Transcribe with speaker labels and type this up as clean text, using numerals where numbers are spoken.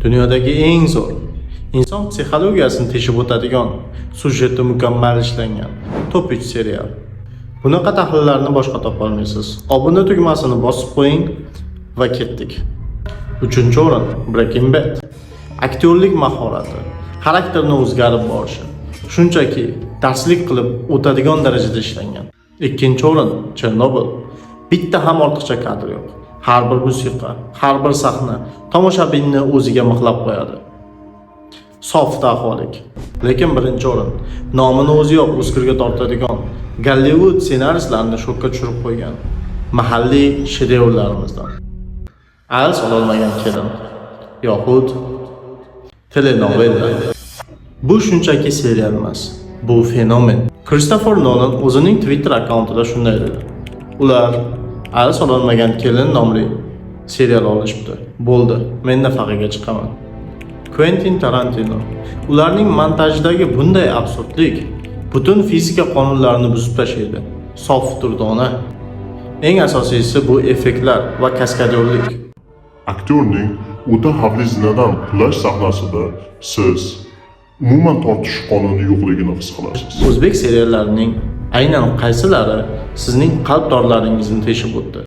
Speaker 1: Dunyodagi eng zo'r, inson psixologiyasini teshib o'tadigan, syujeti mukammal ishlangan top 3 serial. Bunaqa tahlillarni boshqa topolmaysiz. Obuna tugmasini bosib qo'ying va ketdik. 3-o'rin Breaking Bad. Aktyorlik mahorati, xarakterni o'zgarib borishi, shunchaki darslik qilib o'tadigan darajada ishlangan. 2-o'rin Chernobyl. Bitta ham ortiqcha kadr yo'q. Har bir musiqa, har bir sahna tomoshabinni o'ziga mixlab qo'yadi. Sof daholik. Lekin 1-o'rin nomini o'ziyoq Oscarga tortadigan Gollivud ssenaristlarini shokka tushirib qo'ygan mahalliy shedevrlarimizdan. Ayol ololmagan kelin yoxud telenovela. Bu shunchaki serial emas, bu fenomen. Christopher Nolan o'zining Twitter akkauntida shunday dedi. Ular Ayol ololmagan kelin nomli serial olishibdi. Bo'ldi, men nafaqaga chiqaman. Quentin Tarantino. Ularning montajdagi bunday absurdlik butun fizika qonunlarini buzib tashlaydi. Sof durdona. Eng asosiysi bu effektlar va kaskadyorlik.
Speaker 2: Aktyorning o'ta xavfli zinadan qulash sahnasida siz umuman tortish qonuni yo'qligini his qilasiz.
Speaker 1: O'zbek seriallarining aynan qaysilari sizning qalb dorlaringizni teshib o'tdi?